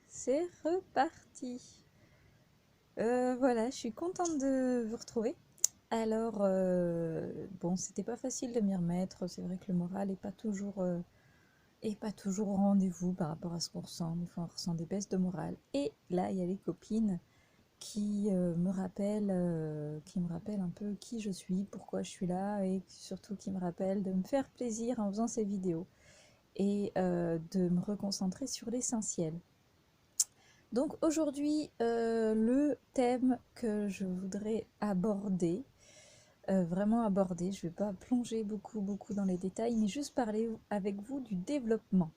c'est reparti. Voilà, je suis contente de vous retrouver. Alors, bon, c'était pas facile de m'y remettre. C'est vrai que le moral est pas toujours au rendez-vous par rapport à ce qu'on ressent. Des fois, on ressent des baisses de morale. Et là, il y a les copines qui me rappellent un peu qui je suis, pourquoi je suis là, et surtout qui me rappellent de me faire plaisir en faisant ces vidéos et de me reconcentrer sur l'essentiel. Donc aujourd'hui, le thème que je voudrais aborder, vraiment aborder, je ne vais pas plonger beaucoup dans les détails, mais juste parler avec vous du développement.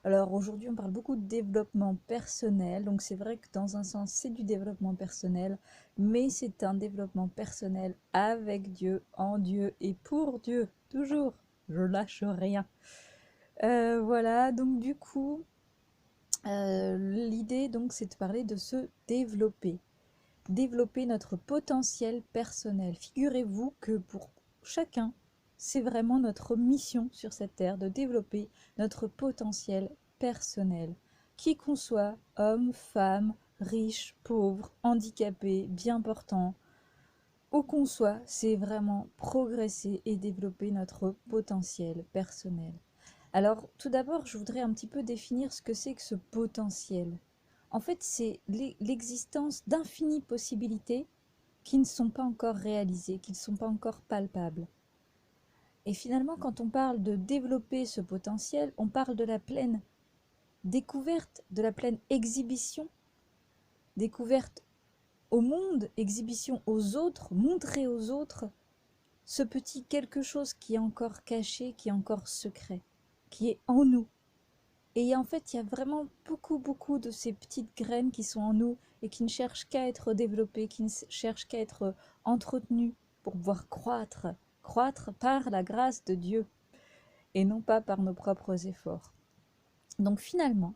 Alors aujourd'hui, on parle beaucoup de développement personnel, donc c'est vrai que dans un sens, c'est du développement personnel, mais c'est un développement personnel avec Dieu, en Dieu et pour Dieu, toujours. Je lâche rien. Voilà, donc du coup, l'idée donc c'est de parler de se développer notre potentiel personnel. Figurez-vous que pour chacun, c'est vraiment notre mission sur cette terre de développer notre potentiel personnel. Qui qu'on soit, homme, femme, riche, pauvre, handicapé, bien portant, où qu'on soit, c'est vraiment progresser et développer notre potentiel personnel. Alors, tout d'abord, je voudrais un petit peu définir ce que c'est que ce potentiel. En fait, c'est l'existence d'infinies possibilités qui ne sont pas encore réalisées, qui ne sont pas encore palpables. Et finalement, quand on parle de développer ce potentiel, on parle de la pleine découverte, de la pleine exhibition, découverte au monde, exhibition aux autres, montrer aux autres ce petit quelque chose qui est encore caché, qui est encore secret, qui est en nous. Et en fait, il y a vraiment beaucoup de ces petites graines qui sont en nous et qui ne cherchent qu'à être développées, qui ne cherchent qu'à être entretenues pour pouvoir croître par la grâce de Dieu et non pas par nos propres efforts. Donc finalement,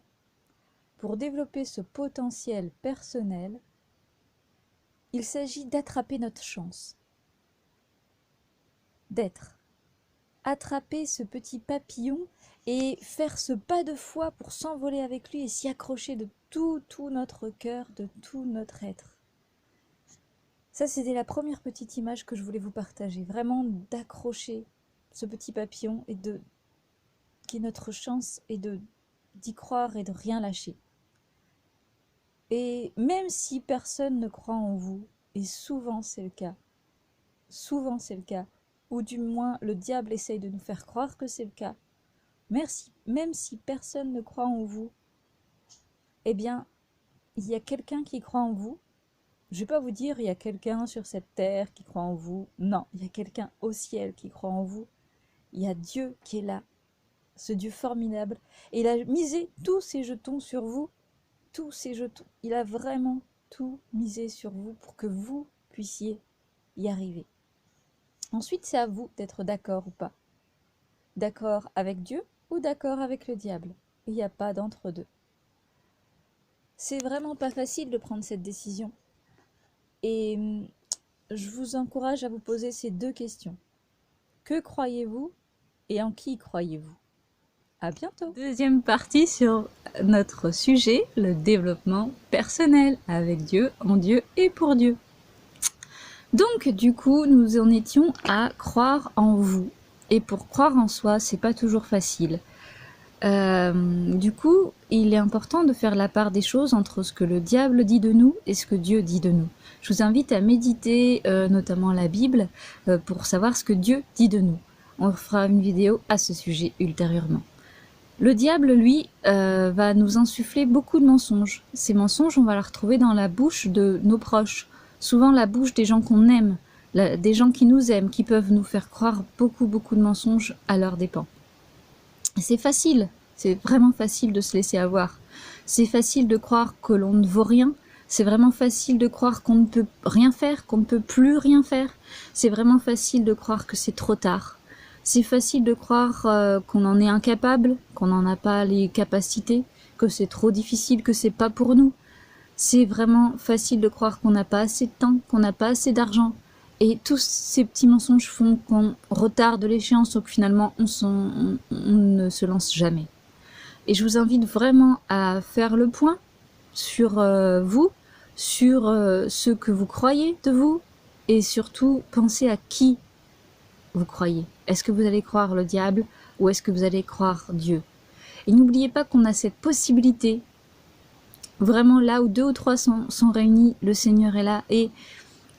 pour développer ce potentiel personnel, il s'agit d'attraper notre chance, d'être, attraper ce petit papillon et faire ce pas de foi pour s'envoler avec lui et s'y accrocher de tout notre cœur, de tout notre être. Ça, c'était la première petite image que je voulais vous partager. Vraiment d'accrocher ce petit papillon et qui est notre chance et d'y croire et de rien lâcher. Et même si personne ne croit en vous, et souvent c'est le cas, ou du moins le diable essaye de nous faire croire que c'est le cas, même si personne ne croit en vous, eh bien, il y a quelqu'un qui croit en vous. Je ne vais pas vous dire il y a quelqu'un sur cette terre qui croit en vous. Non, il y a quelqu'un au ciel qui croit en vous. Il y a Dieu qui est là, ce Dieu formidable. Et il a misé tous ses jetons sur vous, tous ses jetons. Il a vraiment tout misé sur vous pour que vous puissiez y arriver. Ensuite, c'est à vous d'être d'accord ou pas. D'accord avec Dieu ou d'accord avec le diable. Il n'y a pas d'entre-deux. C'est vraiment pas facile de prendre cette décision. Et je vous encourage à vous poser ces deux questions. Que croyez-vous et en qui croyez-vous? À bientôt. Deuxième partie sur notre sujet, le développement personnel avec Dieu, en Dieu et pour Dieu. Donc du coup, nous en étions à croire en vous. Et pour croire en soi, c'est pas toujours facile. Du coup, il est important de faire la part des choses entre ce que le diable dit de nous et ce que Dieu dit de nous. Je vous invite à méditer notamment la Bible pour savoir ce que Dieu dit de nous. On fera une vidéo à ce sujet ultérieurement. Le diable, lui, va nous insuffler beaucoup de mensonges. Ces mensonges, on va les retrouver dans la bouche de nos proches, souvent la bouche des gens qu'on aime, des gens qui nous aiment, qui peuvent nous faire croire beaucoup de mensonges à leurs dépens. C'est facile, c'est vraiment facile de se laisser avoir. C'est facile de croire que l'on ne vaut rien. C'est vraiment facile de croire qu'on ne peut rien faire, qu'on ne peut plus rien faire. C'est vraiment facile de croire que c'est trop tard. C'est facile de croire qu'on en est incapable, qu'on n'en a pas les capacités, que c'est trop difficile, que c'est pas pour nous. C'est vraiment facile de croire qu'on n'a pas assez de temps, qu'on n'a pas assez d'argent. Et tous ces petits mensonges font qu'on retarde l'échéance, donc finalement on ne se lance jamais. Et je vous invite vraiment à faire le point sur vous, sur ce que vous croyez de vous, et surtout pensez à qui vous croyez. Est-ce que vous allez croire le diable ou est-ce que vous allez croire Dieu? Et n'oubliez pas qu'on a cette possibilité, vraiment là où 2 ou 3 sont réunis, le Seigneur est là, et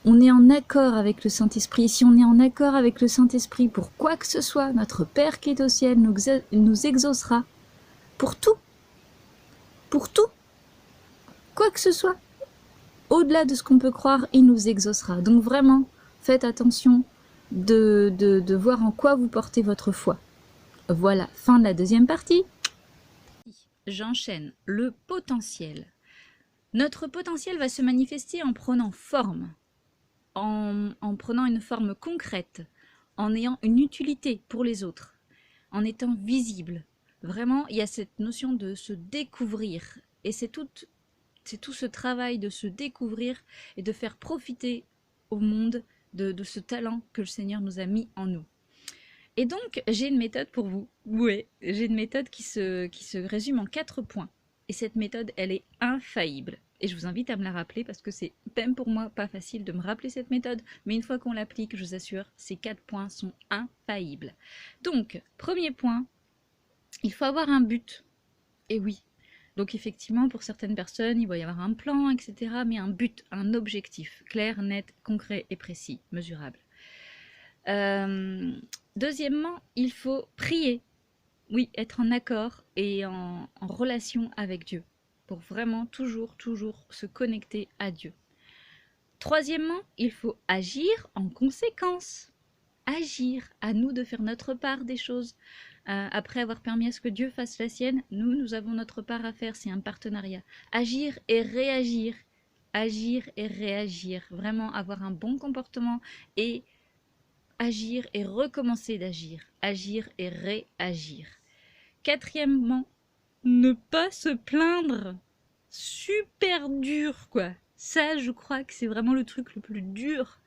on est en accord avec le Saint-Esprit. Et si on est en accord avec le Saint-Esprit pour quoi que ce soit, notre Père qui est au ciel nous exaucera pour tout, quoi que ce soit. Au-delà de ce qu'on peut croire, il nous exaucera. Donc vraiment, faites attention de voir en quoi vous portez votre foi. Voilà, fin de la deuxième partie. J'enchaîne. Le potentiel. Notre potentiel va se manifester en prenant forme, en prenant une forme concrète, en ayant une utilité pour les autres, en étant visible. Vraiment, il y a cette notion de se découvrir. Et c'est tout ce travail de se découvrir et de faire profiter au monde de ce talent que le Seigneur nous a mis en nous. Et donc, j'ai une méthode pour vous. Oui, j'ai une méthode qui se résume en 4 points. Et cette méthode, elle est infaillible. Et je vous invite à me la rappeler parce que c'est même pour moi pas facile de me rappeler cette méthode. Mais une fois qu'on l'applique, je vous assure, ces 4 points sont infaillibles. Donc, premier point, il faut avoir un but. Et oui. Donc effectivement, pour certaines personnes, il va y avoir un plan, etc. Mais un but, un objectif, clair, net, concret et précis, mesurable. Deuxièmement, il faut prier. Oui, être en accord et en relation avec Dieu. Pour vraiment toujours se connecter à Dieu. Troisièmement, il faut agir en conséquence. Agir, à nous de faire notre part des choses. Après avoir permis à ce que Dieu fasse la sienne, nous avons notre part à faire, c'est un partenariat. Agir et réagir. Agir et réagir. Vraiment avoir un bon comportement et agir et recommencer d'agir. Agir et réagir. Quatrièmement, ne pas se plaindre. Super dur, quoi. Ça, je crois que c'est vraiment le truc le plus dur.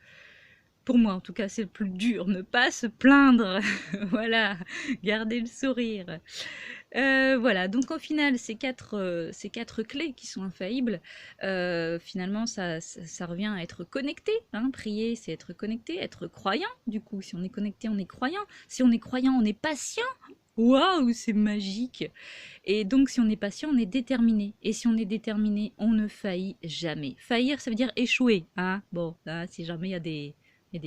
Pour moi, en tout cas, c'est le plus dur. Ne pas se plaindre. Voilà. Garder le sourire. Voilà. Donc, au final, ces quatre clés qui sont infaillibles, finalement, ça revient à être connecté. Hein. Prier, c'est être connecté. Être croyant, du coup. Si on est connecté, on est croyant. Si on est croyant, on est patient. Waouh, c'est magique! Et donc, si on est patient, on est déterminé. Et si on est déterminé, on ne faillit jamais. Faillir, ça veut dire échouer. Hein, bon, là, si jamais il y a des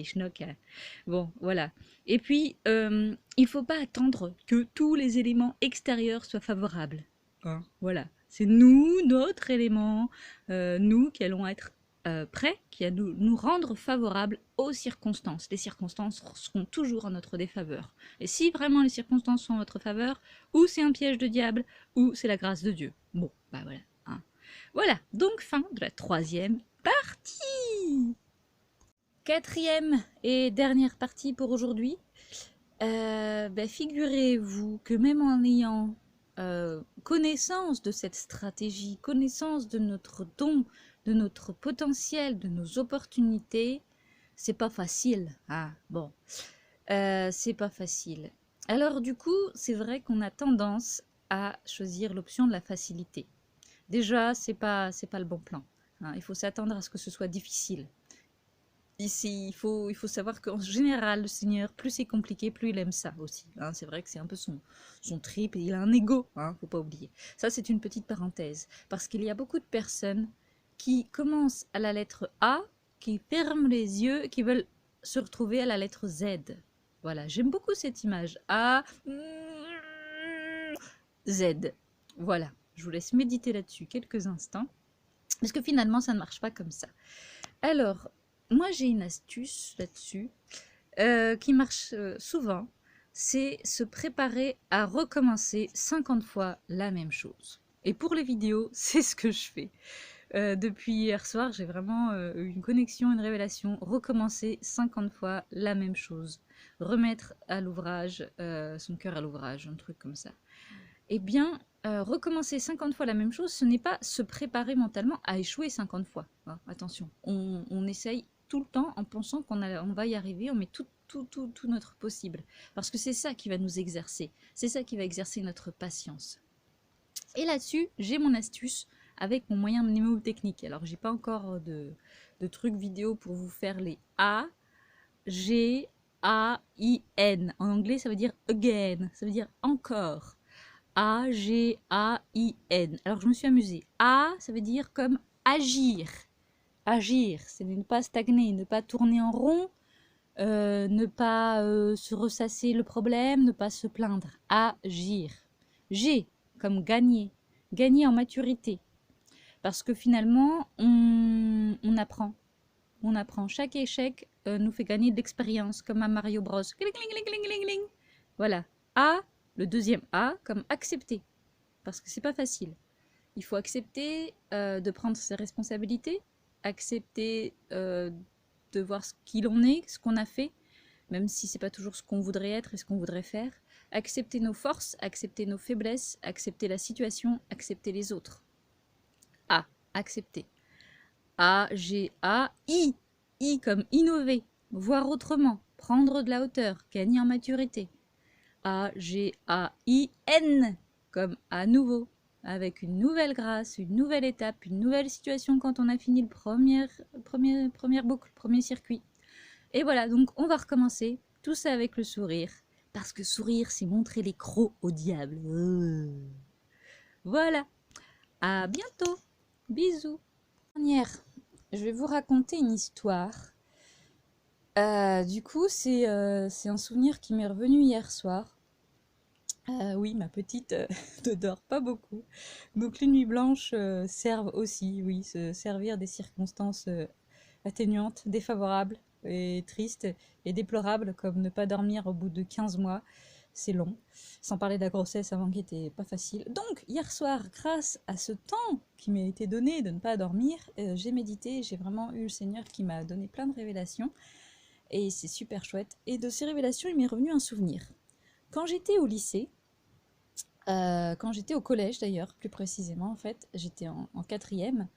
schnocks. Hein. Bon, voilà. Et puis, il ne faut pas attendre que tous les éléments extérieurs soient favorables. Hein, voilà. C'est nous, notre élément, nous qui allons être prêts, qui allons nous rendre favorables aux circonstances. Les circonstances seront toujours en notre défaveur. Et si vraiment les circonstances sont en votre faveur, ou c'est un piège de diable, ou c'est la grâce de Dieu. Bon, bah voilà. Hein. Voilà, donc fin de la troisième partie. Quatrième et dernière partie pour aujourd'hui. Figurez-vous que même en ayant connaissance de cette stratégie, connaissance de notre don, de notre potentiel, de nos opportunités, c'est pas facile. Ah, bon, c'est pas facile. Alors du coup, c'est vrai qu'on a tendance à choisir l'option de la facilité. Déjà, c'est pas le bon plan. Hein. Il faut s'attendre à ce que ce soit difficile. Ici, il faut savoir qu'en général, le Seigneur, plus c'est compliqué, plus il aime ça aussi. Hein. C'est vrai que c'est un peu son trip, et il a un ego, hein, faut pas oublier. Ça, c'est une petite parenthèse, parce qu'il y a beaucoup de personnes qui commencent à la lettre A, qui ferment les yeux, qui veulent se retrouver à la lettre Z. Voilà, j'aime beaucoup cette image. A, Z. Voilà, je vous laisse méditer là-dessus quelques instants, parce que finalement, ça ne marche pas comme ça. Alors, moi j'ai une astuce là-dessus qui marche souvent, c'est se préparer à recommencer 50 fois la même chose. Et pour les vidéos, c'est ce que je fais. Depuis hier soir, j'ai vraiment eu une connexion, une révélation, recommencer 50 fois la même chose. Remettre à l'ouvrage, son cœur à l'ouvrage, un truc comme ça. Eh bien, recommencer 50 fois la même chose, ce n'est pas se préparer mentalement à échouer 50 fois. Hein, attention, on essaye tout le temps en pensant qu'on va y arriver, on met tout notre possible. Parce que c'est ça qui va nous exercer, c'est ça qui va exercer notre patience. Et là-dessus, j'ai mon astuce avec mon moyen mnémotechnique. Alors, j'ai pas encore de trucs vidéo pour vous faire les A, G, A, I, N. En anglais, ça veut dire again, ça veut dire encore. A, G, A, I, N. Alors, je me suis amusée. A, ça veut dire comme agir. Agir, c'est ne pas stagner, ne pas tourner en rond, ne pas se ressasser le problème, ne pas se plaindre. Agir. G, comme gagner. Gagner en maturité. Parce que finalement, on apprend. On apprend. Chaque échec nous fait gagner de l'expérience, comme à Mario Bros. Cling, cling, cling, cling, cling, cling. Voilà. A, le deuxième A, comme accepter. Parce que c'est pas facile. Il faut accepter de prendre ses responsabilités, accepter de voir ce qu'il en est, ce qu'on a fait, même si c'est pas toujours ce qu'on voudrait être et ce qu'on voudrait faire. Accepter nos forces, accepter nos faiblesses, accepter la situation, accepter les autres. A, accepter. A, G, A, I. I comme innover, voir autrement, prendre de la hauteur, gagner en maturité. A, G, A, I, N comme à nouveau, avec une nouvelle grâce, une nouvelle étape, une nouvelle situation quand on a fini le première boucle, le premier circuit. Et voilà, donc on va recommencer, tout ça avec le sourire, parce que sourire, c'est montrer les crocs au diable. Voilà, à bientôt, bisous. Dernière, je vais vous raconter une histoire. Du coup, c'est un souvenir qui m'est revenu hier soir. Oui, ma petite ne dort pas beaucoup. Donc les nuits blanches servent aussi, oui, se servir des circonstances atténuantes, défavorables et tristes et déplorables, comme ne pas dormir au bout de 15 mois. C'est long, sans parler de la grossesse avant qui était pas facile. Donc hier soir, grâce à ce temps qui m'a été donné de ne pas dormir, j'ai médité, j'ai vraiment eu le Seigneur qui m'a donné plein de révélations. Et c'est super chouette. Et de ces révélations, il m'est revenu un souvenir. Quand j'étais au lycée, quand j'étais au collège d'ailleurs, plus précisément en fait, j'étais en quatrième,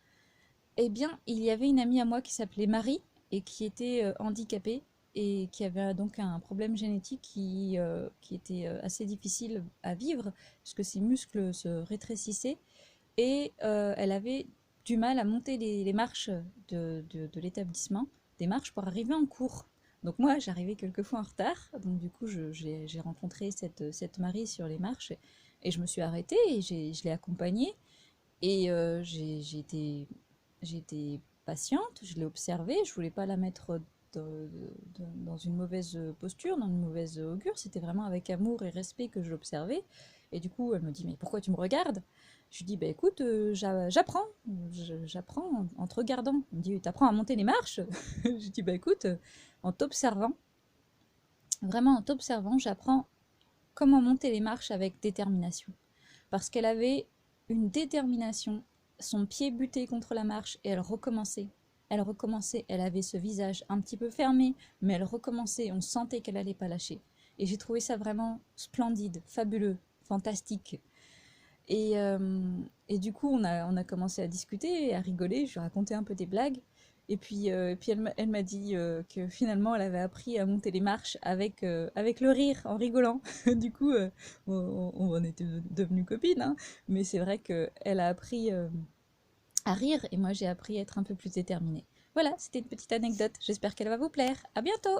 eh bien il y avait une amie à moi qui s'appelait Marie et qui était handicapée et qui avait donc un problème génétique qui était assez difficile à vivre puisque ses muscles se rétrécissaient et elle avait du mal à monter les marches de l'établissement, des marches pour arriver en cours. Donc moi, j'arrivais quelquefois en retard, donc du coup, j'ai rencontré cette Marie sur les marches et je me suis arrêtée et je l'ai accompagnée et j'ai été patiente, je l'ai observée, je voulais pas la mettre dans une mauvaise posture, dans une mauvaise augure, c'était vraiment avec amour et respect que je l'observais. Et du coup, elle me dit, mais pourquoi tu me regardes? Je lui dis, bah écoute, j'apprends, j'apprends en te regardant. Elle me dit, t'apprends à monter les marches? Je dis, bah écoute, en t'observant, vraiment en t'observant, j'apprends comment monter les marches avec détermination. Parce qu'elle avait une détermination, son pied butait contre la marche et elle recommençait. Elle recommençait, elle avait ce visage un petit peu fermé, mais elle recommençait, on sentait qu'elle n'allait pas lâcher. Et j'ai trouvé ça vraiment splendide, fabuleux, fantastique. Et, et du coup, on a commencé à discuter et à rigoler, je lui ai raconté un peu des blagues. Et puis elle m'a dit que finalement, elle avait appris à monter les marches avec le rire, en rigolant. Du coup, on en était devenues copines, hein, mais c'est vrai qu'elle a appris à rire et moi, j'ai appris à être un peu plus déterminée. Voilà, c'était une petite anecdote. J'espère qu'elle va vous plaire. À bientôt!